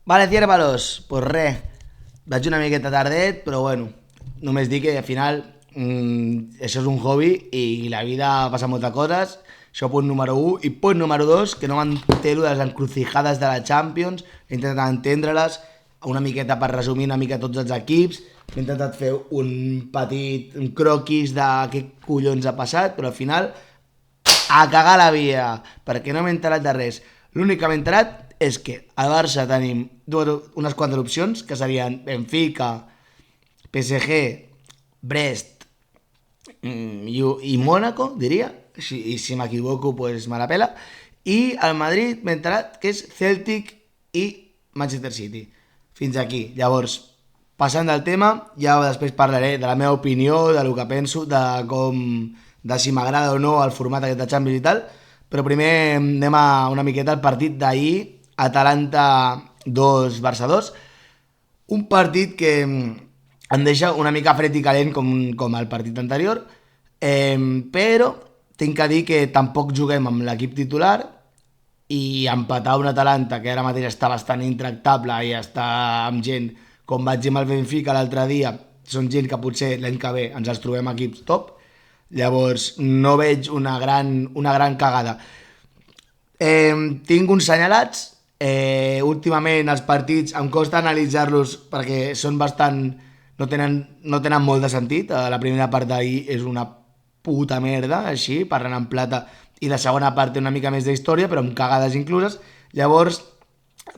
Vale, ciérvalos. Pues res. Vaig una miqueta tardet, però bueno, només dic que al final això és un hobby i la vida passa moltes coses. Això punt número 1. I punt número 2, que no m'entero de les encrucijades de la Champions. He intentat entendre-les una miqueta per resumir una mica tots els equips. He intentat fer un croquis de què collons ha passat, però al final a cagar la via, perquè no m'he enterat de res. L'únic que m'he enterat és que al Barça tenim unes quantes opcions, que serien Benfica, PSG, Brest i Mónaco, diria. I si m'equivoco, pues me la pela. I al Madrid m'he enterat que és Celtic i Manchester City. Fins aquí. Llavors, passant del tema, ja després parlaré de la meva opinió, de lo que penso, de si m'agrada o no el format aquest de Champions i tal, però primer anem a una miqueta al partit d'ahir, Atalanta 2, Barça 2, un partit que em deixa una mica fred i calent com el partit anterior, però tinc que dir que tampoc juguem amb l'equip titular i empatar un Atalanta que ara mateix està bastant intractable i està amb gent com vaig dir amb el Benfica l'altre dia, són gent que potser l'any que ve ens els trobem equips top. Llavors no veig una gran cagada. Tinc uns senyalats. Últimament els partits em costa analitzar-los perquè són bastant... no tenen molt de sentit. La primera part d'ahir és una puta merda, així, parlant en plata, i la segona part té una mica més d'història, però amb cagades incluses. Llavors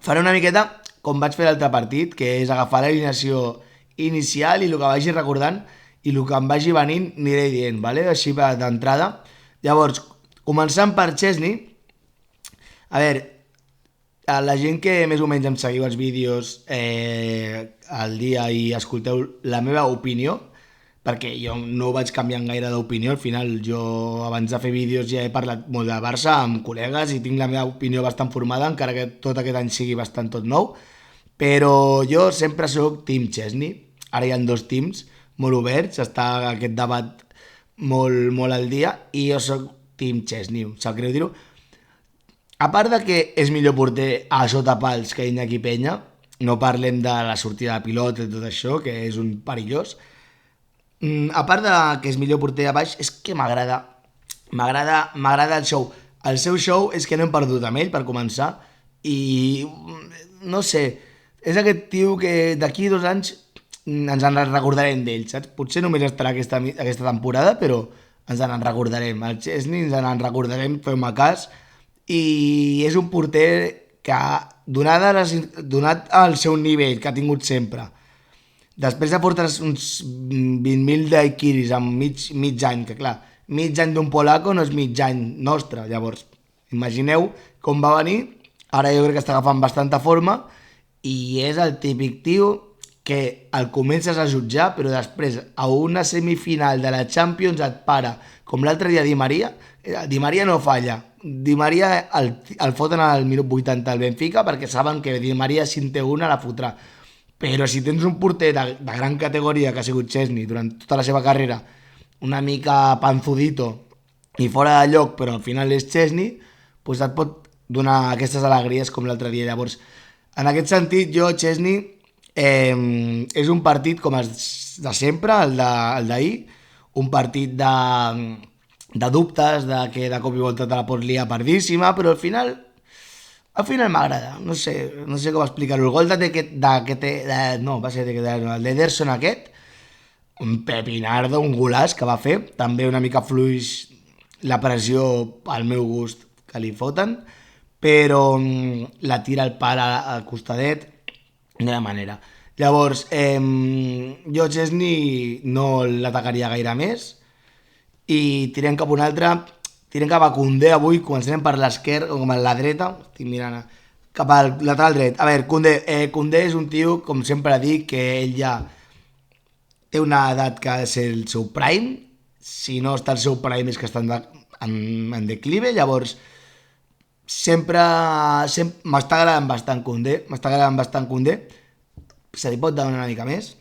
faré una miqueta com vaig fer l'altre partit, que és agafar l'alineació inicial i el que vagi recordant i el que em vagi venint aniré dient, vale? Així d'entrada. Llavors, començant per Chesney, a veure, a la gent que més o menys em seguiu els vídeos al dia i escolteu la meva opinió, perquè jo no vaig canviant gaire d'opinió, al final jo abans de fer vídeos ja he parlat molt de Barça amb col·legues i tinc la meva opinió bastant formada, encara que tot aquest any sigui bastant tot nou, però jo sempre sóc Team Chesney. Ara hi ha dos teams molt oberts, està aquest debat molt al dia, i jo sóc Team Chesney, sap greu dir-ho. A part de que és millor porter a sota pals que Iñaki Peña, no parlem de la sortida de pilot i tot això, que és un perillós. A part de que és millor porter a baix, és que m'agrada el show. El seu show és que no hem perdut amb ell, per començar, i no sé, és aquest tio que d'aquí 2 anys ens en recordarem d'ell, saps? Potser només estarà aquesta temporada, però ens en recordarem. El Chesney ens en recordarem, feu-me cas, i és un porter que, donat el seu nivell que ha tingut sempre, després de portar uns 20.000 daiquiris en mig any, que clar, mig any d'un polaco no és mig any nostre, llavors imagineu com va venir. Ara jo crec que està agafant bastanta forma i és el típic tio que el comences a jutjar, però després a una semifinal de la Champions et para, com l'altre dia Di Maria. Di Maria no falla, Di Maria el foten al minut 80 al Benfica perquè saben que Di Maria si en té una la fotrà, però si tens un porter de gran categoria que ha sigut Chesney durant tota la seva carrera, una mica panzudito i fora de lloc, però al final és Chesney, doncs et pot donar aquestes alegries com l'altre dia. Llavors, en aquest sentit, jo, Chesney, és un partit com de sempre, el d'ahir, un partit de dubtes, de que de cop i volta te la pots liar pardíssima, però al final m'agrada, no sé com explicar-ho. El gol el d'Ederson aquest, un pepinardo, un golaç que va fer, també una mica fluix la pressió al meu gust que li foten, però la tira al pal al costadet de la manera. Llavors, jo Chesney no l'atacaria gaire més i tirem cap a un altre. Tirem cap a Koundé avui, començarem per l'esquerra, o com a la dreta, estic mirant cap al lateral dret. A veure, Koundé és un tio, com sempre dic, que ell ja té una edat que ha de ser el seu prime, si no està el seu prime és que està en declive, llavors sempre m'està agradant bastant Koundé, se li pot donar una mica més,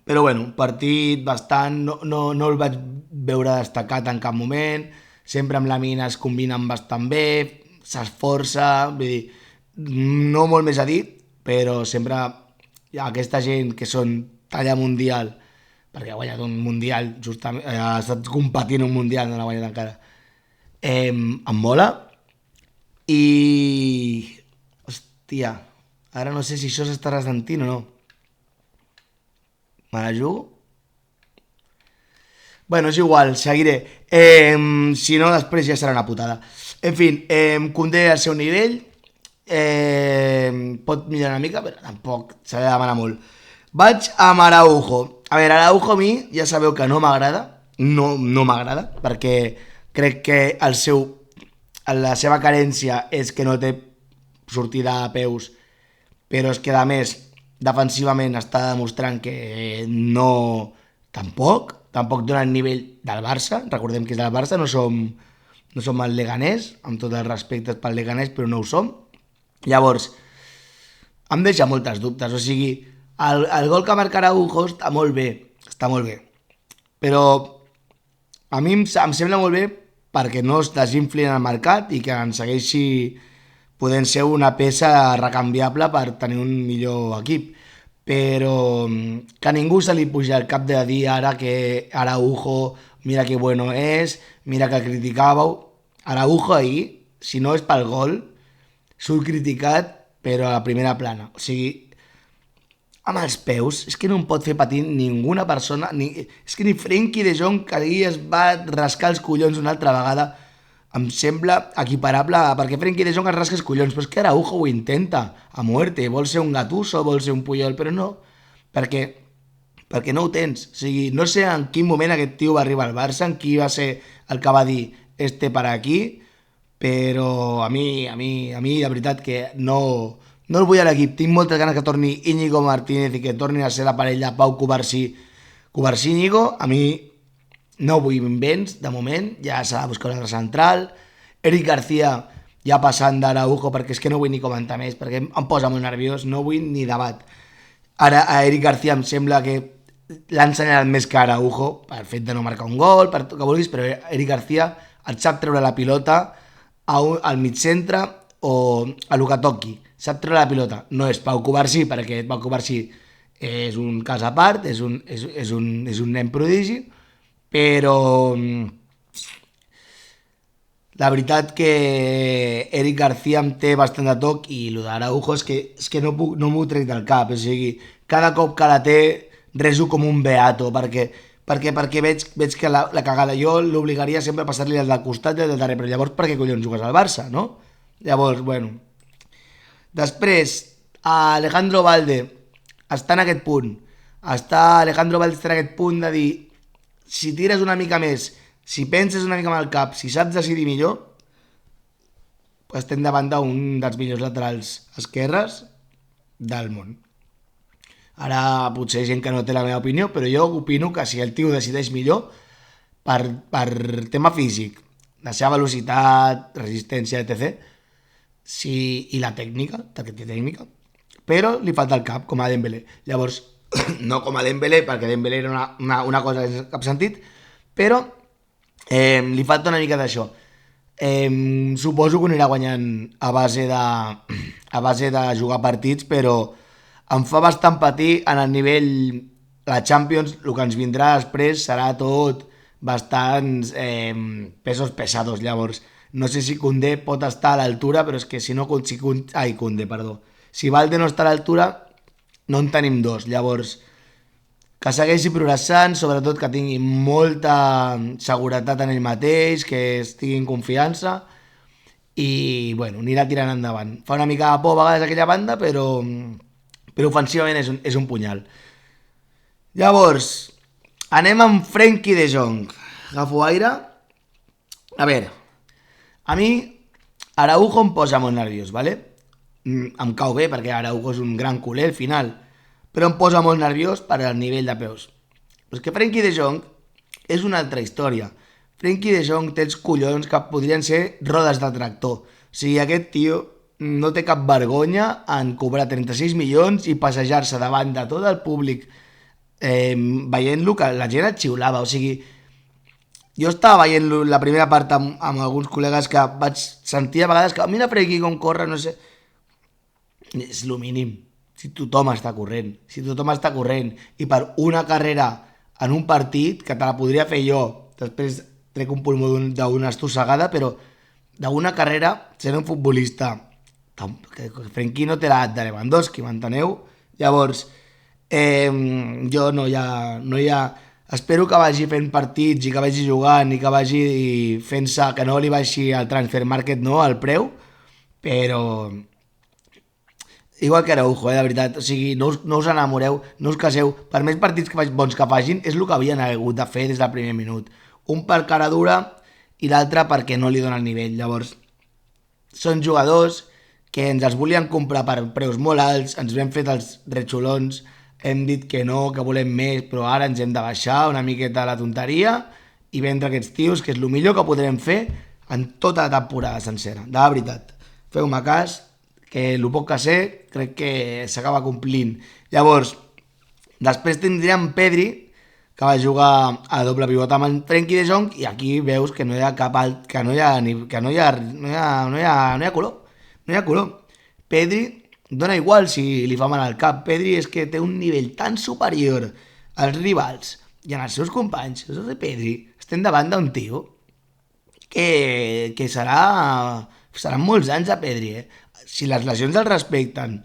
però bueno, un partit bastant, no el vaig veure destacat en cap moment, sempre amb la mina es combinen bastant bé, s'esforça, vull dir, no molt més a dir. però sempre hi ha aquesta gent que són talla mundial, perquè ha guanyat un mundial, justament, ha estat competint un mundial, no l'ha guanyat encara, em mola. I... Hòstia, ara no sé si això s'estarà sentint o no. Me la jugo? Bueno, és igual, seguiré. Si no, després ja serà una putada. En fi, Koundé al seu nivell, pot millorar una mica, però tampoc s'ha de demanar molt. Vaig amb Araujo. A veure, Araujo a mi ja sabeu que no m'agrada, no m'agrada, perquè crec que la seva carència és que no té sortida a peus, però és que a més defensivament està demostrant que tampoc dona el nivell del Barça. Recordem que és del Barça, no som el Leganés, amb tots els respectes pel Leganés, però no ho som. Llavors, em deixa moltes dubtes, o sigui, el gol que marca Araujo està molt bé, però a mi em sembla molt bé perquè no es desinfli en el mercat i que en segueixi podent ser una peça recanviable per tenir un millor equip. Però que a ningú se li puja al cap de dir ara que Araujo, mira que bueno és, mira que el criticàveu. Araujo ahir, si no és pel gol, surt criticat, però a la primera plana. O sigui, amb els peus, és que no em pot fer patir ninguna persona, és que ni Frenkie de Jong, que ahir es va rascar els collons una altra vegada, em sembla equiparable, perquè Frenkie de Jong es rasca els collons, però és que Araujo ho intenta a muerte, vol ser un Gattuso, vol ser un Puyol, però no, perquè no ho tens. O sigui, no sé en quin moment aquest tio va arribar al Barça, en qui va ser el que va dir este para aquí, però a mi de veritat que no el vull a l'equip. Tinc moltes ganes que torni Íñigo Martínez i que torni a ser la parella Pau Cubarsí-Íñigo. A mi no vull invents, de moment, ja s'ha de buscar un altre central. Eric García ja passant d'Araujo, perquè és que no vull ni comentar més, perquè em posa molt nerviós, no vull ni debat. Ara a Eric García em sembla que l'ha ensenyat més que Araujo, per fet de no marcar un gol, per tot que vulguis, però Eric García et sap treure la pilota al mig centre o a lo que toqui, sap treure la pilota. No és Pau Cubarsí, perquè Pau Cubarsí és un cas a part, és un nen prodigi, però la veritat que Eric García em té bastant de toc i el d'Araujo és que no m'ho trec del cap. O sigui, cada cop que la té reso com un beato, perquè veig que la cagada jo l'obligaria sempre a passar-li al del costat i al del darrere, però llavors per què collons jugues al Barça, no? Llavors, bueno. Després, Alejandro Valde està en aquest punt. Alejandro Valde està en aquest punt de dir, si tires una mica més, si penses una mica amb el cap, si saps decidir millor, estem davant d'un dels millors laterals esquerres del món. Ara potser hi ha gent que no té la meva opinió, però jo opino que si el tio decideix millor per tema físic, la seva velocitat, resistència, etc., i la tècnica, perquè té tècnica, però li falta el cap, com a Dembélé. Llavors, no com a Dembélé, perquè Dembélé era una cosa en cap sentit, però li falta una mica d'això. Suposo que ho anirà guanyant a base de jugar partits, però em fa bastant patir en el nivell la Champions. El que ens vindrà després serà tot bastants pesos pesados. Llavors no sé si Koundé pot estar a l'altura, però és que si no Koundé, perdó, si Valde no està a l'altura no en tenim dos. Llavors que segueixi progressant, sobretot que tingui molta seguretat en ell mateix, que estigui en confiança i bueno, anirà tirant endavant. Fa una mica de por a vegades aquella banda, però ofensivament és un punyal. Llavors, anem amb Frenkie de Jong. Agafo aire. A veure, a mi Araujo em posa molt nerviós, ¿vale? Em cau bé perquè Araujo és un gran culer al final, però em posa molt nerviós per al nivell de peus. Però és que Frenkie de Jong és una altra història. Frenkie de Jong té els collons que podrien ser rodes de tractor. O sigui, aquest tio no té cap vergonya en cobrar 36 milions i passejar-se davant de tot el públic veient-lo que la gent et xiulava. O sigui, jo estava veient la primera part amb alguns col·legues que vaig sentir a vegades que mira Frenkie com corre, no sé. és el mínim. Si tothom està corrent, i per una carrera en un partit, que te la podria fer jo, després trec un pulmó d'una estossegada, però d'una carrera, sent un futbolista, que Frenkie no té l'edat de Lewandowski, m'enteneu? Llavors, jo no hi ha... Espero que vagi fent partits i que vagi jugant i que vagi fent-se, que no li baixi al transfer market, no, al preu, però igual que Araujo, de veritat, o sigui, no us enamoreu, no us caseu, per més partits bons que facin, és el que havien hagut de fer des del primer minut. Un per cara dura i l'altre perquè no li dona el nivell. Llavors, són jugadors que ens els volien comprar per preus molt alts, ens vam fet els rechulons, hem dit que no, que volem més, però ara ens hem de baixar una miqueta la tonteria i vendre aquests tios, que és el millor que podrem fer en tota la temporada sencera, de veritat. Feu-me cas, que el poc que sé crec que s'acaba complint. Llavors, després tindríem Pedri, que va jugar a doble pivot amb en Frenkie de Jong, i aquí veus que no hi ha cap alt, que no hi ha color. No hi ha color. Pedri, dona igual si li fa mal al cap. Pedri és que té un nivell tan superior als rivals i als seus companys. Això de Pedri, estem davant d'un tio que seran molts anys a Pedri, si les lesions el respecten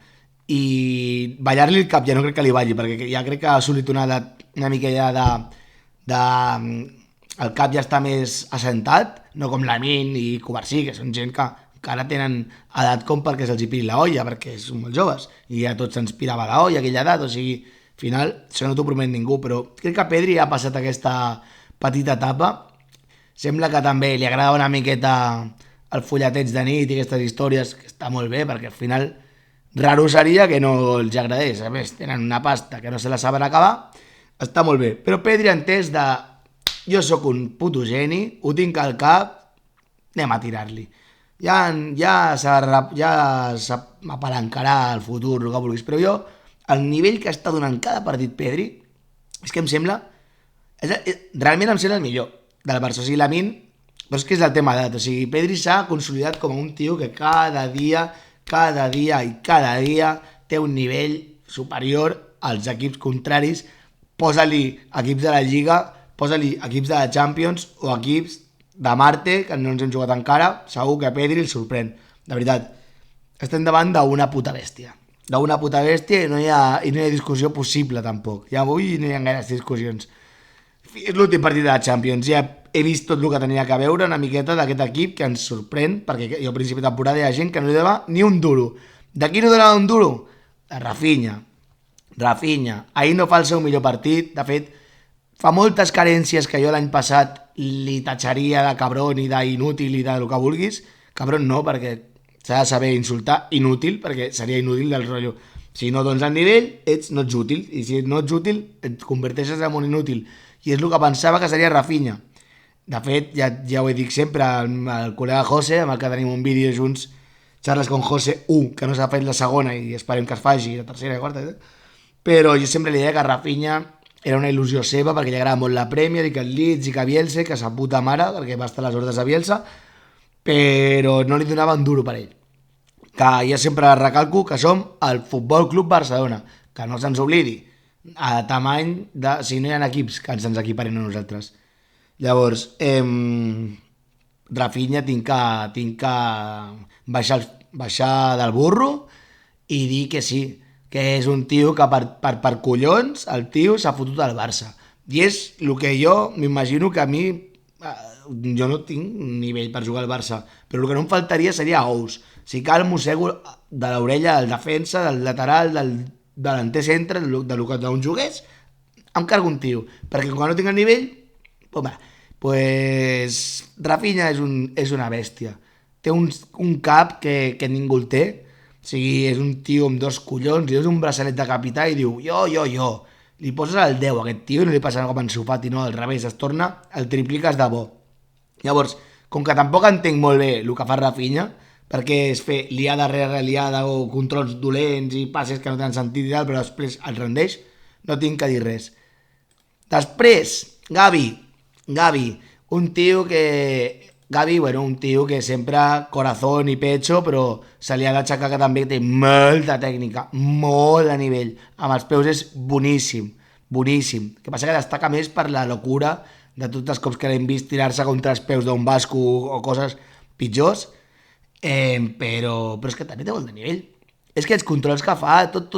i ballar-li el cap ja no crec que li balli, perquè ja crec que ha assolit una edat una mica ja el cap ja està més assentat, no com Lamine i Covarsí, que són gent que encara tenen edat com perquè se'ls hi piri la olla, perquè són molt joves, i ja tot se'ns pirava la olla a aquella edat, o sigui, al final, això no t'ho promet ningú, però crec que Pedri ha passat aquesta petita etapa, sembla que també li agrada una miqueta el fullateig de nit i aquestes històries, que està molt bé, perquè al final raro seria que no els agradés, a més tenen una pasta que no se la saben acabar, està molt bé, però Pedri ha entès de jo sóc un puto geni, ho tinc al cap, anem a tirar-li, ja s'apalancarà el futur, el que vulguis, però jo, el nivell que està donant cada partit Pedri, és que em sembla, realment em sembla el millor del Barça, o sigui, Lamine, però és que és el tema d'edat, o sigui, Pedri s'ha consolidat com un tio que cada dia té un nivell superior als equips contraris, posa-li equips de la Lliga, posa-li equips de la Champions o equips de Marte, que no ens hem jugat encara, segur que Pedri el sorprèn, de veritat. Estem davant d'una puta bèstia. I no hi ha discussió possible, tampoc. Ja avui no hi ha gaires discussions. És l'últim partit de la Champions, ja he vist tot el que tenia que veure una miqueta d'aquest equip que ens sorprèn, perquè jo a principi de temporada hi ha gent que no li donava ni un duro. De qui no donava un duro? De Rafinha. Ahir no fa el seu millor partit, de fet, fa moltes carències que jo l'any passat li tatxaria de cabron i d'inútil i del que vulguis. Cabron no, perquè s'ha de saber insultar, inútil, perquè seria inútil del rotllo. Si no dones el nivell, no ets útil, i si no ets útil, et converteixes en un inútil. I és el que pensava que seria Rafinha. De fet, ja ho he dit sempre al col·lega José, amb el que tenim un vídeo junts, xarles con José 1, que no s'ha fet la segona i esperem que es faci la tercera i la quarta, però jo sempre li deia que Rafinha era una il·lusió seva perquè li agrada molt la Premier i que el Leeds i que Bielsa, que sa puta mare, perquè va estar a les ordres de Bielsa, però no li donava un duro per ell. Que jo sempre recalco que som el Futbol Club Barcelona, que no se'ns oblidi, a tamany de si no hi ha equips que ens equiparen a nosaltres. Llavors, Rafinha tinc que baixar del burro i dir que sí, que és un tio que per collons el tio s'ha fotut al Barça. I és el que jo m'imagino que a mi, jo no tinc nivell per jugar al Barça, però el que no em faltaria seria ous. Si cal, mossego de l'orella del defensa, del lateral, del delanter centre, d'on jugués, em cargo un tio, perquè quan no tinc el nivell, pues Rafinha és una bèstia. Té un cap que ningú el té, o sigui, és un tio amb dos collons, i és un braçalet de capità i diu, jo. Li poses el 10 a aquest tio i no li passa com en Sofati, no, al revés, es torna, el tripliques de bo. Llavors, com que tampoc entenc molt bé el que fa Rafinha, perquè és fer liada rere liada o controls dolents i passes que no tenen sentit i tal, però després el rendeix, no tinc que dir res. Després, Gavi, un tio que Gavi, bueno, un tio que sempre corazón i pecho, però se li ha d'aixecar que també té molta tècnica, molt de nivell. Amb els peus és boníssim, boníssim. El que passa que destaca més per la locura de tots els cops que l'hem vist tirar-se contra els peus d'un basco o coses pitjors, però és que també té molt de nivell. És que els controls que fa, tot,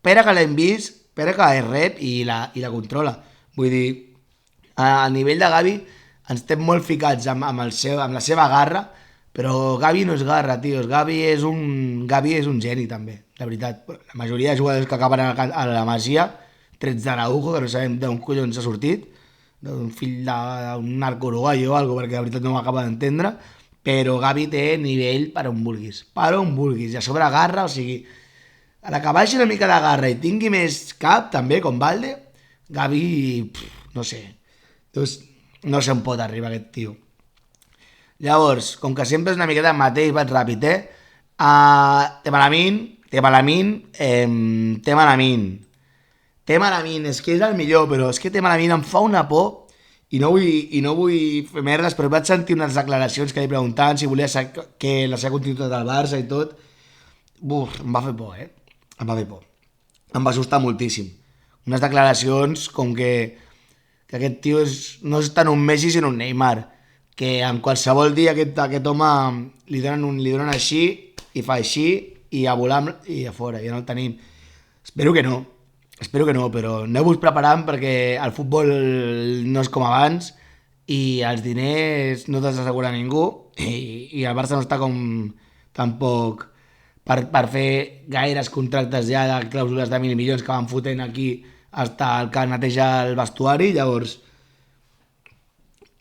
pera que l'hem vist, pera que és rep i la controla. Vull dir, a nivell de Gavi ens estem molt ficats amb la seva garra, però Gavi no és garra, tio. Gavi és un geni, també, la veritat. La majoria de jugadors que acaben a la Masia, trets d'Araujo, que no sabem d'on collons s'ha sortit, d'un fill d'un narco uruguayo o alguna cosa, perquè la veritat no m'acaba d'entendre, però Gavi té nivell per on vulguis, i a sobre garra, o sigui, a la que baixi una mica de garra i tingui més cap, també, com Valde, Gavi, no sé, doncs, no sé on pot arribar aquest tio. Llavors, com que sempre és una miqueta mateix, vaig ràpid, Temalamin, és que és el millor, però és que Temalamin em fa una por i no vull fer merdes, però vaig sentir unes declaracions que li preguntaven si volia que la seva continuïtat del Barça i tot. Buf, em va fer por, em va fer por. Em va assustar moltíssim. Unes declaracions com que aquest tio no és tant un Messi sinó un Neymar, que en qualsevol dia aquest home li donen així i fa així i a volar i a fora, ja no el tenim. Espero que no, però aneu-vos preparant perquè el futbol no és com abans i els diners no te'ls assegura ningú i el Barça no està com tampoc per fer gaires contractes ja de clàusules de 1.000 milions que van fotent aquí hasta el que neteja el vestuari. Llavors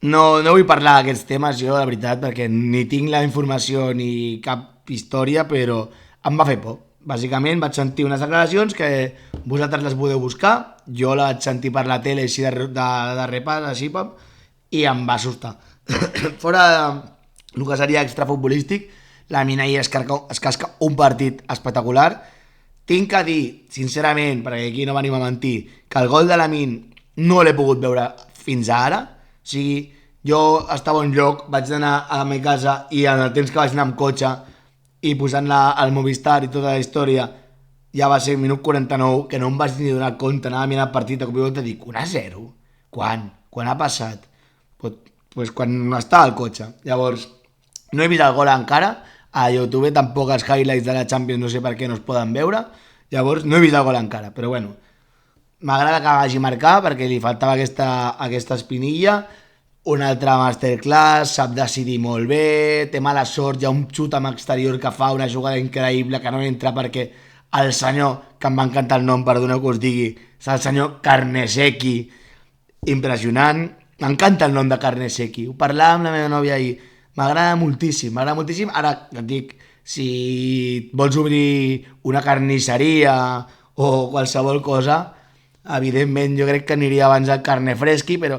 no vull parlar d'aquests temes jo, la veritat, perquè ni tinc la informació ni cap història, però em va fer por. Bàsicament vaig sentir unes declaracions que vosaltres les podeu buscar, jo la vaig sentir per la tele així de repàs, així, pam, i em va assustar. Fora el que seria extrafutbolístic, la Minai es casca un partit espectacular. Tinc que dir, sincerament, perquè aquí no venim a mentir, que el gol de la Min no l'he pogut veure fins ara. O sigui, jo estava en lloc, vaig anar a la meva casa i en el temps que vaig anar amb cotxe i posant-la al Movistar i tota la història, ja va ser minut 49, que no em vaig ni donar compte, anava mirant el partit, de cop i volta dic, 1-0? Quan? Quan ha passat? Pues quan estava al cotxe. Llavors, no he vist el gol encara, a YouTube tampoc els highlights de la Champions no sé per què no es poden veure, llavors no he vist el gol encara, però bueno, m'agrada que vagi a marcar perquè li faltava aquesta espinilla. Una altra masterclass, sap decidir molt bé, té mala sort, hi ha un xut amb exterior que fa una jugada increïble que no entra perquè el senyor, que em va encantar el nom, perdoneu que us digui, és el senyor Carnesecchi, impressionant. M'encanta el nom de Carnesecchi, ho parlava amb la meva nòvia ahir, m'agrada moltíssim. Ara et dic, si vols obrir una carnisseria o qualsevol cosa, evidentment jo crec que aniria abans al Carnefreschi, però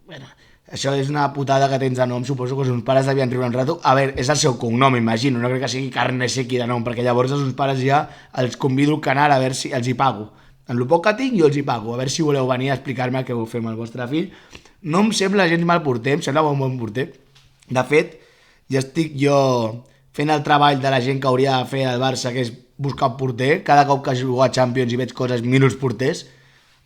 bueno, això és una putada que tens de nom, suposo que els meus pares devien riure un rato. A veure, és el seu cognom, imagino, no crec que sigui Carnesecchi de nom, perquè llavors els meus pares ja els convido al canal a veure si els hi pago. En el poc que tinc jo els hi pago, a veure si voleu venir a explicar-me què vau fer amb el vostre fill. No em sembla gens mal porter, em sembla un bon porter. De fet, ja estic jo fent el treball de la gent que hauria de fer al Barça, que és buscar un porter. Cada cop que jugo a Champions i veig coses, miro els porters.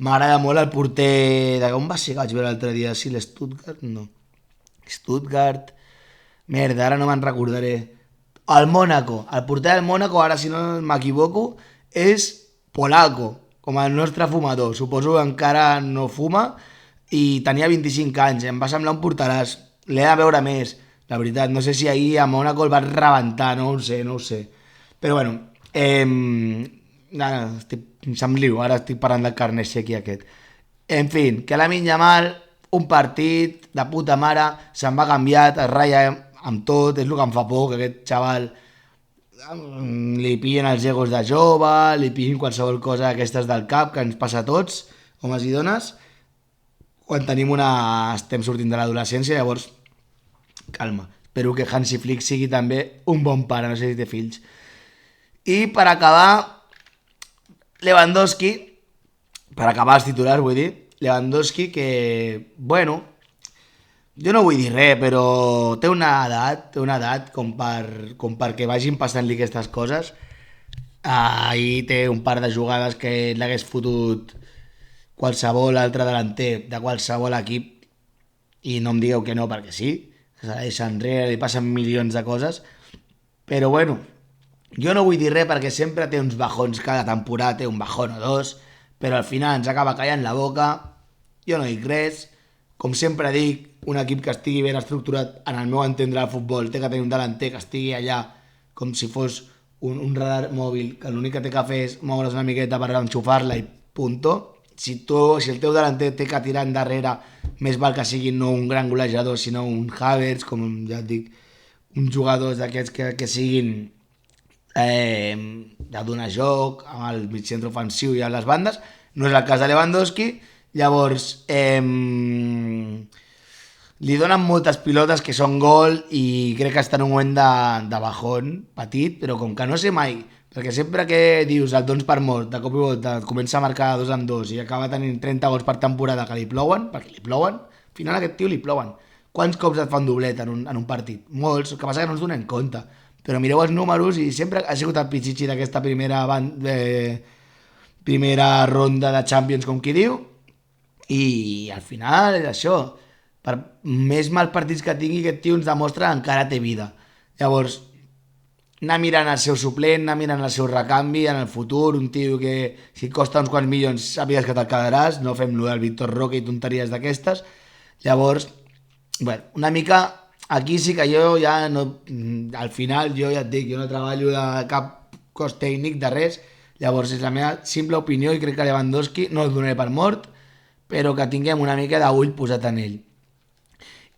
M'agrada molt el porter... De on va ser que vaig veure l'altre dia? Sí, l'Stuttgart? No. Stuttgart... Merda, ara no me'n recordaré. El Mónaco. El porter del Mónaco, ara si no m'equivoco, és polaco, com el nostre fumador. Suposo que encara no fuma i tenia 25 anys. Em va semblar un porteràs. L'he de veure més, la veritat. No sé si ahir a Mónaco el va rebentar, no ho sé. Però bueno, se'm liu, ara estic parlant del Carnesecchi aquest. En fi, que Lamine Yamal, un partit de puta mare, se'n va canviat, es ratlla amb tot, és el que em fa por, que aquest xaval li pillen els egos de jove, li pillen qualsevol cosa d'aquestes del cap, que ens passa a tots, homes i dones, quan estem sortint de l'adolescència, llavors, calma. Espero que Hansi Flick sigui també un bon pare, no sé si té fills. I per acabar, Lewandowski, per acabar els titulars vull dir, Lewandowski que, bueno, Jo no vull dir res, però té una edat com perquè vagin passant-li aquestes coses. Ahir té un par de jugades que l'hagués fotut qualsevol altre delanter de qualsevol equip i no em digueu que no perquè sí, que se la deixa enrere, li passen milions de coses, però bueno, jo no vull dir res perquè sempre té uns bajons, cada temporada té un bajón o dos, però al final ens acaba callant la boca, jo no dic res, com sempre dic, un equip que estigui ben estructurat en el meu entendre del futbol té que tenir un delanter que estigui allà com si fos un radar mòbil que l'únic que té que fer és moure's una miqueta per enxufar-la i punto. Si el teu delanter té que tirar endarrere, més val que sigui no un gran golejador, sinó un Havertz, com ja et dic, uns jugadors d'aquests que siguin de donar joc amb el mig centre ofensiu i a les bandes. No és el cas de Lewandowski. Llavors, li donen moltes pilotes que són gol i crec que està en un moment de bajón petit, però com que no sé mai, perquè sempre que dius el dones per mort, de cop i volta et comença a marcar 2 en 2 i acaba tenint 30 gols per temporada que li plouen, perquè li plouen, al final a aquest tio li plouen. Quants cops et fan doblet en un partit? Molts, el que passa que no ens donen compte. Però mireu els números i sempre ha sigut el pitxitxi d'aquesta primera ronda de Champions, com qui diu, i al final és això, per més mal partits que tingui aquest tio ens demostra que encara té vida. Llavors, anar mirant el seu suplent, anar mirant el seu recanvi en el futur, un tio que si et costa uns quants milions sàpigues que te'l quedaràs, no fem lo del Víctor Roque i tonteries d'aquestes. Llavors, bueno, una mica aquí sí que jo ja no, al final jo ja et dic, jo no treballo de cap cos tècnic de res, llavors és la meva simple opinió i crec que Lewandowski no el donaré per mort, però que tinguem una mica d'ull posat en ell.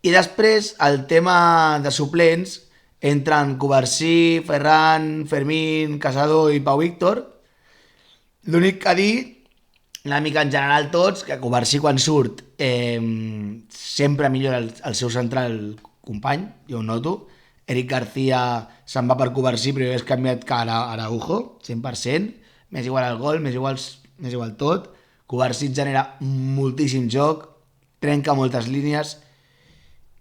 I després el tema de suplents entren Covarsí, Ferran, Fermín, Casado i Pau Víctor. L'únic que dir, una mica en general tots, que Covarsí quan surt sempre millora el seu central company, jo ho noto. Eric García se'n va per Covarsí, però jo he canviat que Araujo, 100%. M'és igual el gol, m'és igual tot. Covarsí genera moltíssim joc, trenca moltes línies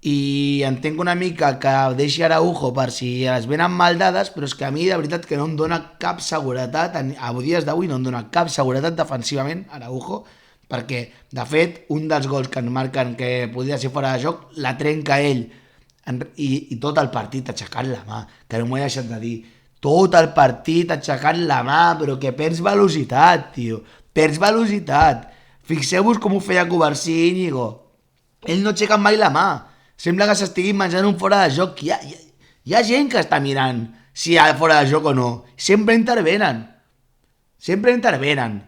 i entenc una mica que deixi Araujo per si es venen mal dades, però és que a mi de veritat que no em dona cap seguretat, a dies d'avui no em dona cap seguretat defensivament Araujo, perquè de fet un dels gols que ens marquen que podria ser fora de joc la trenca ell i tot el partit aixecant la mà, que no m'ho he deixat de dir, tot el partit aixecant la mà, però que perds velocitat, tio, perds velocitat. Fixeu-vos com ho feia Covarsí i Íñigo, ell no aixeca mai la mà, sembla que s'estiguin menjant un fora de joc. Hi ha gent que està mirant si hi ha fora de joc o no. Sempre intervenen. Sempre intervenen.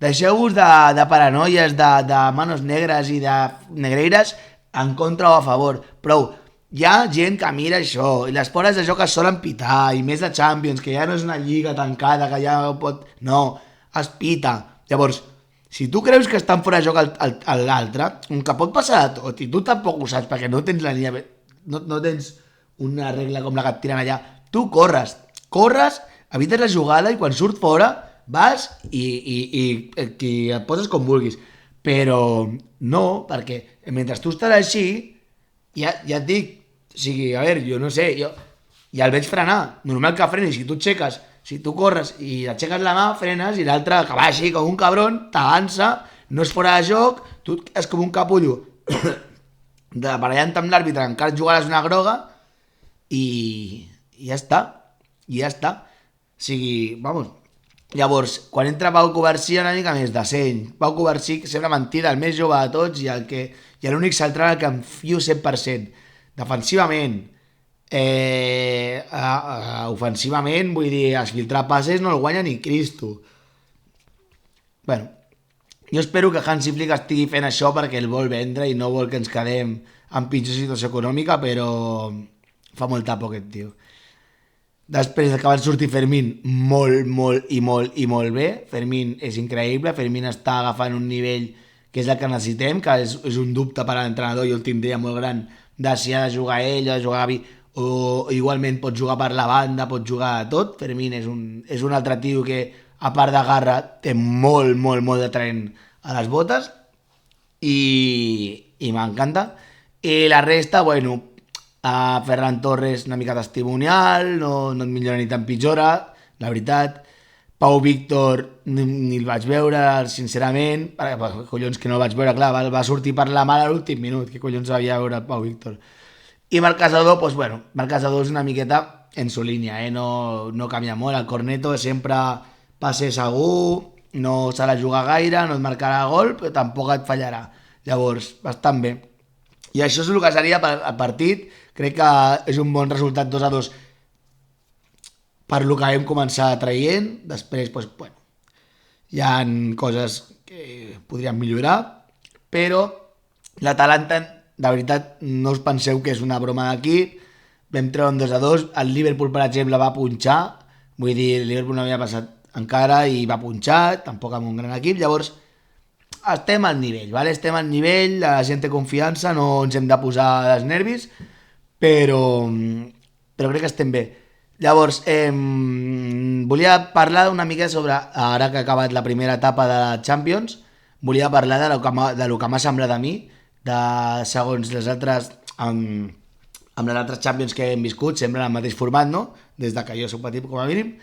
Deixeu-vos de paranoies, de manos negres i de negreires en contra o a favor. Prou. Hi ha gent que mira això i les fores de joc es solen pitar i més de Champions, que ja no és una lliga tancada que ja pot... No, es pita. Llavors, si tu creus que estan fora de joc l'altre, que pot passar de tot, i tu tampoc ho saps perquè no tens la línia, no tens una regla com la que et tiren allà, tu corres, evites la jugada i quan surt fora vas i et poses com vulguis. Però no, perquè mentre tu estàs així, ja et dic, o sigui, a veure, jo no sé, jo ja el veig frenar, normal que freni, si tu aixeques, si tu corres i aixeques la mà, frenes, i l'altre que va així com un cabron, t'avança, no és fora de joc, tu és com un capullo de barallant amb l'àrbitre, encara jugaràs una groga i ja està, o sigui, vamos. Llavors, quan entra Pau Covarsí una mica més de seny, Pau Covarsí que sembla mentida, el més jove de tots i l'únic central que em fio 100%, defensivament, ofensivament, vull dir, es filtrar passes no el guanya ni Cristo. Bueno, jo espero que Hansi Flick estigui fent això perquè el vol vendre i no vol que ens quedem en pitjor situació econòmica, però fa molta por aquest tio. Després que va sortir Fermín molt bé. Fermín és increïble, Fermín està agafant un nivell que és el que necessitem, que és un dubte per a l'entrenador, jo el tindria molt gran de si ha de jugar ell o de jugar Gavi, o igualment pot jugar per la banda, pot jugar a tot. Fermín és un altre tio que a part de garra té molt de tren a les botes i m'encanta. I la resta, bueno, a Ferran Torres una mica testimonial, no et millora ni t'empitjora, la veritat. Pau Víctor ni el vaig veure, sincerament. Collons que no el vaig veure, clar, va sortir per la mala a l'últim minut. Què collons havia de veure el Pau Víctor? I Marc Casador, doncs bueno, Marc Casador és una miqueta en su línia, no canvia molt. El Corneto sempre passe segur, no se la juga gaire, no et marcarà gol, però tampoc et fallarà. Llavors, bastant bé. I això és el que seria el partit. Crec que és un bon resultat 2-2 per lo que vam començar traient. Després, doncs, bueno, hi ha coses que podrien millorar, però l'Atalanta, de veritat, no us penseu que és una broma d'equip. Vam treure un 2-2, el Liverpool, per exemple, va punxar, vull dir, el Liverpool no havia passat encara i va punxar, tampoc amb un gran equip, llavors estem al nivell, ¿vale? Estem al nivell, la gent té confiança, no ens hem de posar dels nervis, però crec que estem bé. Llavors, volia parlar una mica sobre, ara que ha acabat la primera etapa de la Champions, volia parlar de lo que m'ha semblat a mi, de segons les altres, amb les altres Champions que hem viscut, sembla el mateix format, no? Des de que jo soc petit, com a mínim,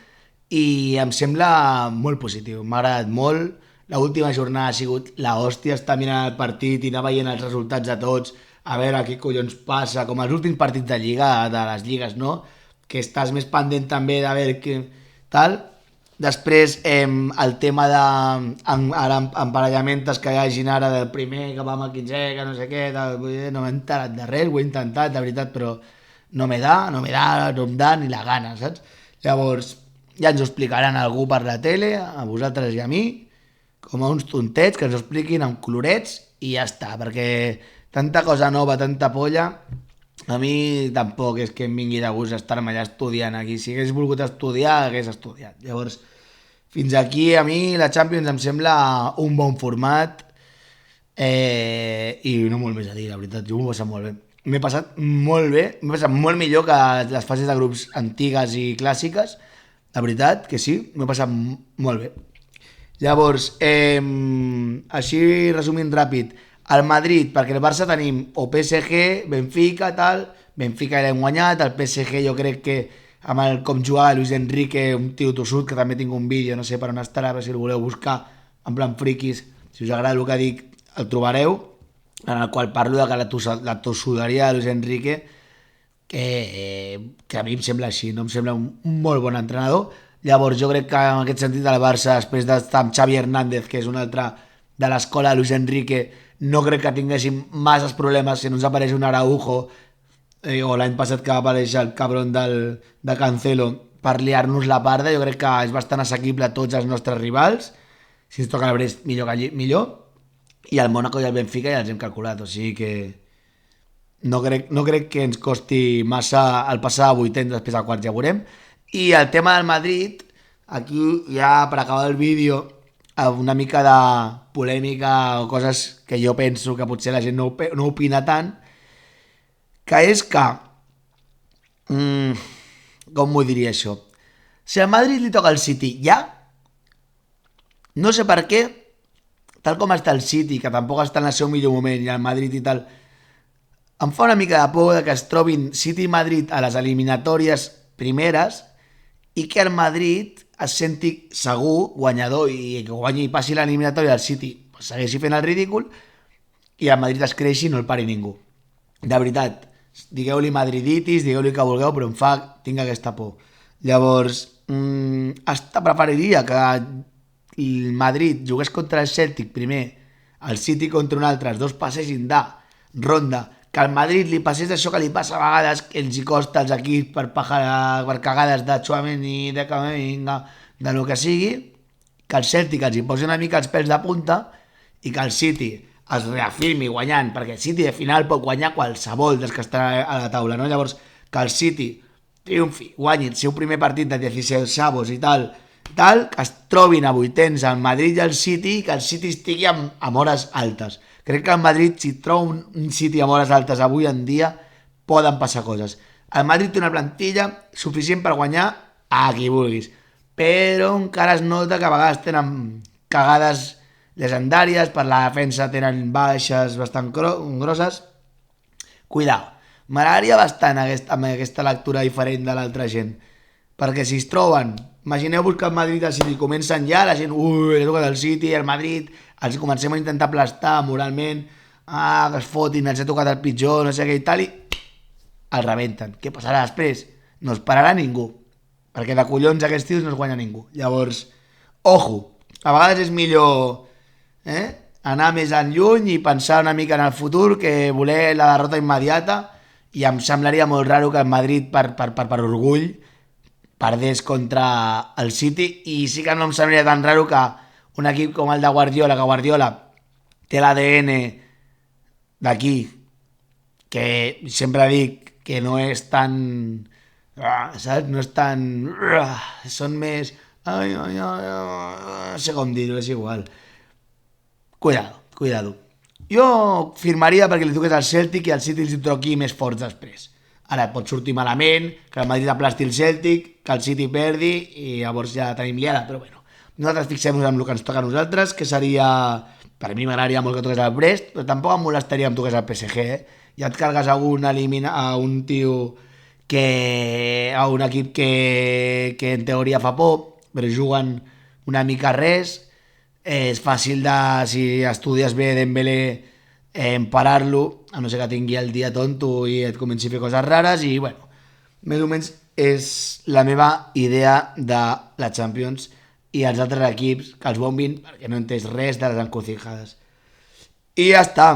i em sembla molt positiu, m'ha agradat molt. L'última jornada ha sigut la hòstia, estar mirant el partit i anar veient els resultats de tots, a veure què collons passa, com els últims partits de lliga, de les lligues, no? Que estàs més pendent també de veure què tal. Després, el tema de emparellaments que hi hagin ara del primer, que va amb el 15è, que no sé què, no m'he enterat de res, ho he intentat, de veritat, però no me da ni la gana, saps? Llavors, ja ens ho explicaran algú per la tele, a vosaltres i a mi, com a uns tontets que ens ho expliquin amb colorets i ja està, perquè tanta cosa nova, tanta polla, a mi tampoc és que em vingui de gust estar-me allà estudiant aquí. Si hagués volgut estudiar, hagués estudiat. Llavors, fins aquí a mi la Champions em sembla un bon format i no molt més a dir, la veritat, jo m'ho he passat molt bé. M'he passat molt bé, m'he passat molt millor que les fases de grups antigues i clàssiques, la veritat que sí, m'he passat molt bé. Llavors, així resumint ràpid, el Madrid, perquè el Barça tenim o PSG, Benfica, tal, Benfica ja l'hem guanyat, el PSG jo crec que amb el com jugava Luis Enrique, un tio tossut, que també tinc un vídeo, no sé per on estarà, si el voleu buscar, en plan friquis, si us agrada el que dic, el trobareu, en el qual parlo de que la tossuderia de Luis Enrique, que a mi em sembla així, no em sembla un molt bon entrenador. Llavors jo crec que en aquest sentit el Barça, després d'estar amb Xavi Hernández, que és un altre de l'escola de Luis Enrique, no crec que tinguéssim masses problemes si no ens apareix un Araujo o l'any passat que va aparèixer el cabron de Cancelo per liar-nos la parda. Jo crec que és bastant assequible a tots els nostres rivals. Si ens toca el Brest, millor. I el Mónaco i el Benfica ja els hem calculat, o sigui que no crec que ens costi massa el passar a vuitens, després a quarts ja veurem. I el tema del Madrid, aquí ja per acabar el vídeo, una mica de polèmica o coses que jo penso que potser la gent no opina tant, que és que, com m'ho diria això? Si al Madrid li toca el City ja, no sé per què, tal com està el City, que tampoc està en el seu millor moment, i el Madrid i tal, em fa una mica de por que es trobin City i Madrid a les eliminatòries primeres i que el Madrid es senti segur, guanyador, i que guanyi i passi l'eliminatòria del City, pues segueixi fent el ridícul, i el Madrid es creixi i no el pari ningú. De veritat, digueu-li madriditis, digueu-li que vulgueu, però tinc aquesta por. Llavors, hasta preferiria que el Madrid jugués contra el Celtic primer, el City contra un altre, els dos passessin de ronda, que al Madrid li passés això que li passa a vegades, que els hi costa als equips per cagades de Tchouaméni, de Camavinga, de lo que sigui, que el Celtic els hi posi una mica els pèls de punta i que el City es reafirmi guanyant, perquè el City de final pot guanyar qualsevol dels que estan a la taula, no? Llavors, que el City triomfi, guanyi el seu primer partit de 16 avos i tal, que es trobin a vuitens al Madrid i al City, i que el City estigui amb hores altes. Crec que el Madrid, si troba un City amb hores altes avui en dia, poden passar coses. El Madrid té una plantilla suficient per guanyar a qui vulguis, però encara es nota que a vegades tenen cagades legendàries, per la defensa tenen baixes bastant grosses, Cuidao. M'agradaria bastant amb aquesta lectura diferent de l'altra gent. Perquè si es troben, imagineu-vos que el Madrid i el City comencen ja, la gent, he tocat el City, el Madrid, els comencem a intentar aplastar moralment, que es fotin, els he tocat el pitjor, no sé què i tal, i el rebenten. Què passarà després? No es pararà ningú, perquè de collons aquests tios no es guanya ningú. Llavors, ojo, a vegades és millor anar més enlluny i pensar una mica en el futur que voler la derrota immediata, i em semblaria molt raro que el Madrid per orgull perdés contra el City, i sí que no em semblaria tan raro que un equip com el de Guardiola, que Guardiola té l'ADN d'aquí, que sempre dic que no és tan, saps? No és tan, són més, no sé com dir-ho, és igual. Cuidado. Jo firmaria perquè li toqués al Celtic i al City els hi toqui més forts després. Ara pot sortir malament, que el Madrid aplasti el Celtic, que el City perdi i llavors ja tenim liada, però bueno. Nosaltres fixem-nos en el que ens toca a nosaltres, que seria... Per mi m'agradaria molt que toqués al Brest, però tampoc em molestaria que em toqués al PSG, Ja et cargues a un tio a un equip que en teoria fa por, però juguen una mica res. És fàcil de, si estudies bé Dembélé, parar-lo, a no ser que tingui el dia tonto i et comenci a fer coses rares, i bueno, més o menys és la meva idea de la Champions i els altres equips que els bombin perquè no he entès res de les encrucijades. I ja està,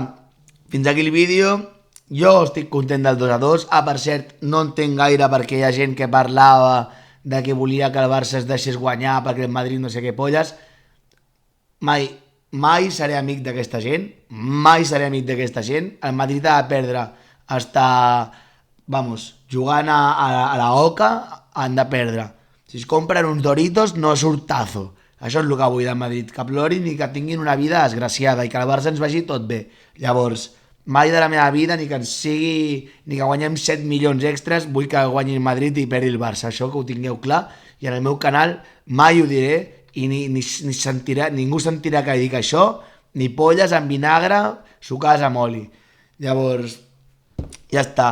fins aquí el vídeo. Jo estic content del 2-2. Per cert, no entenc gaire perquè hi ha gent que parlava de que volia que el Barça es deixés guanyar perquè el Madrid no sé què polles. Mai seré amic d'aquesta gent, El Madrid ha de perdre hasta, jugant a la Oca, han de perdre. Si es compren uns Doritos no surt Tazo. Això és el que vull del Madrid, que plorin i que tinguin una vida desgraciada i que al Barça ens vagi tot bé. Llavors, mai de la meva vida, ni que guanyem 7 milions extras, vull que guanyi el Madrid i perdi el Barça. Això que ho tingueu clar, i en el meu canal mai ho diré, i ningú sentirà que dic això, ni polles amb vinagre sucades amb oli. Llavors, ja està.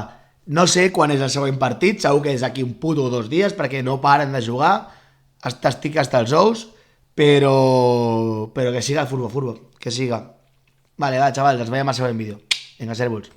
No sé quan és el següent partit, segur que és aquí un puto o 2 dies, perquè no paren de jugar, estic hasta els ous, però que siga el furbo, que siga. Vale, va, xavals, ens veiem al següent vídeo. Vinga, servus.